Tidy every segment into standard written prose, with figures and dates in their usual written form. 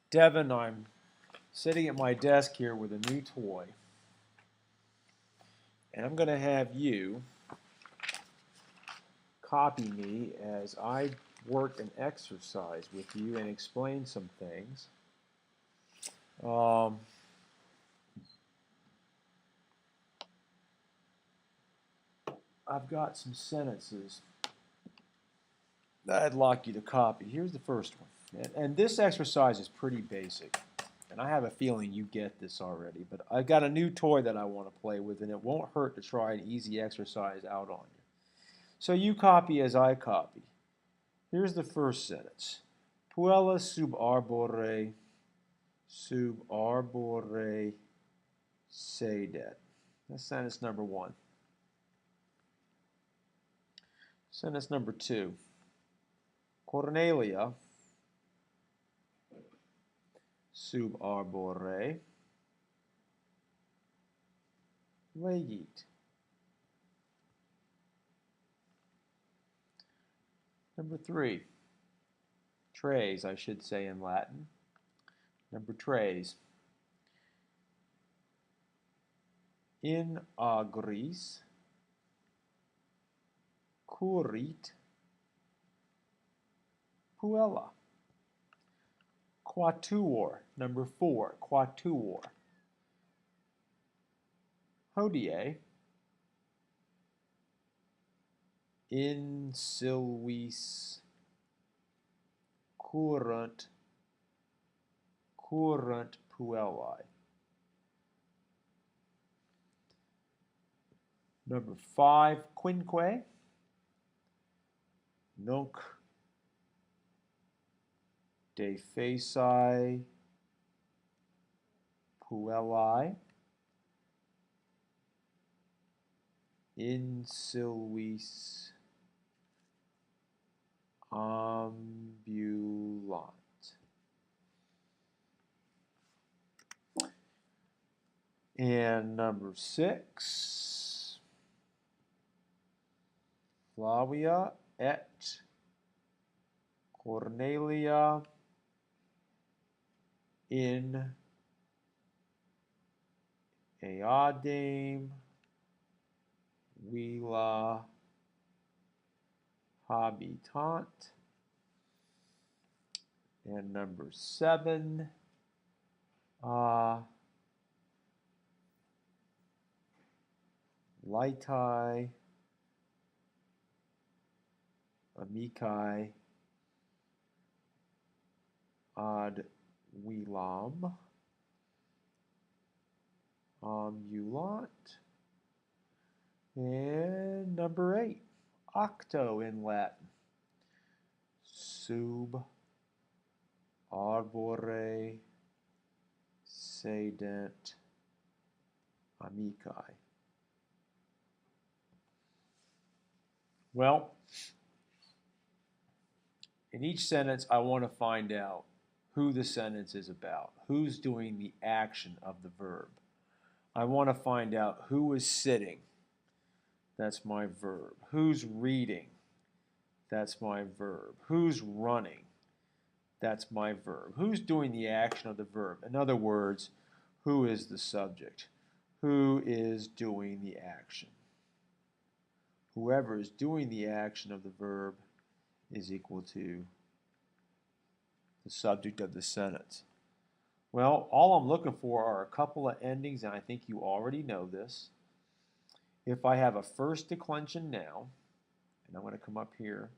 Devin, I'm sitting at my desk here with a new toy, and I'm going to have you copy me as I work an exercise with you and explain some things. I've got some sentences that I'd like you to copy. Here's the first one. And this exercise is pretty basic. And I have a feeling you get this already. But I've got a new toy that I want to play with, and it won't hurt to try an easy exercise out on you. So you copy as I copy. Here's the first sentence. Puella sub arbore sedet. That's sentence number one. Sentence number two. Cornelia sub arbore legit. Number three. Tres, I should say in Latin. Number tres. In agris currit puella. Quatuor, number four, quatuor. Hodie in silvis current puellae. Number five, quinque, nunc defeci puellae in silvis ambulant. And number six, Flavia et Cornelia in eadem villa habitant. And number seven, Laetae amicae ad villam ambulant. And number eight, octo in Latin. Sub arbore sedent amicae. Well, in each sentence, I want to find out who the sentence is about, who's doing the action of the verb. I want to find out who is sitting. That's my verb. Who's reading? That's my verb. Who's running? That's my verb. Who's doing the action of the verb? In other words, who is the subject? Who is doing the action? Whoever is doing the action of the verb is equal to the subject of the sentence. Well, all I'm looking for are a couple of endings, and I think you already know this. If I have a first declension noun, and I'm going to come up here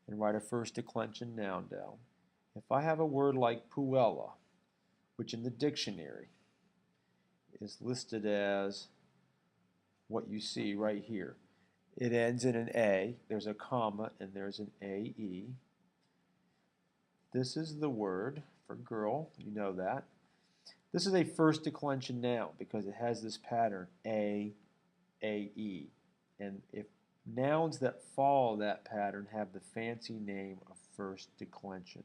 and write a first declension noun down. If I have a word like puella, which in the dictionary is listed as what you see right here, it ends in an A, there's a comma, and there's an AE. This is the word for girl, you know that. This is a first declension noun because it has this pattern, A, AE. And if nouns that follow that pattern have the fancy name of first declension.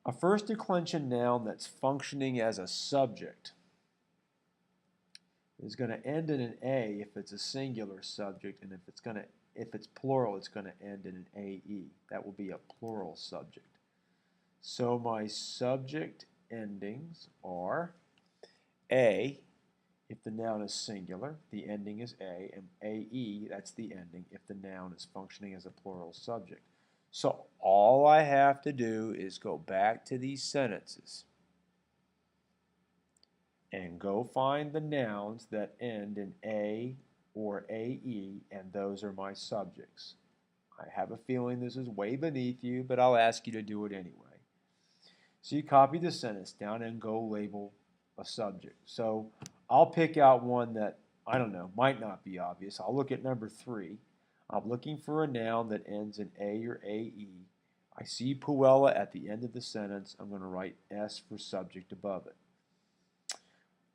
A first declension noun that's functioning as a subject is going to end in an A if it's a singular subject, and if it's plural, it's going to end in an AE. That will be a plural subject. So my subject endings are A, if the noun is singular, the ending is A, and AE, that's the ending if the noun is functioning as a plural subject. So all I have to do is go back to these sentences and go find the nouns that end in A or AE, and those are my subjects. I have a feeling this is way beneath you, but I'll ask you to do it anyway. So you copy the sentence down and go label a subject. So I'll pick out one that, I don't know, might not be obvious. I'll look at number 3. I'm looking for a noun that ends in A or AE. I see Puella at the end of the sentence. I'm going to write S for subject above it.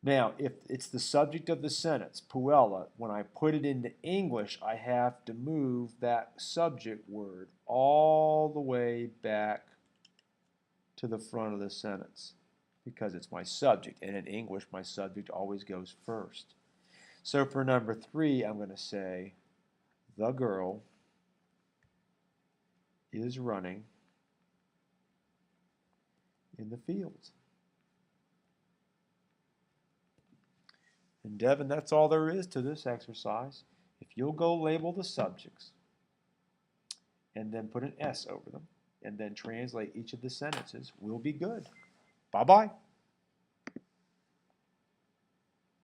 Now, if it's the subject of the sentence, Puella, when I put it into English, I have to move that subject word all the way back to the front of the sentence because it's my subject, and in English, my subject always goes first. So for number 3, I'm going to say, the girl is running in the fields. And Devin, that's all there is to this exercise. If you'll go label the subjects and then put an S over them and then translate each of the sentences, we'll be good. Bye-bye.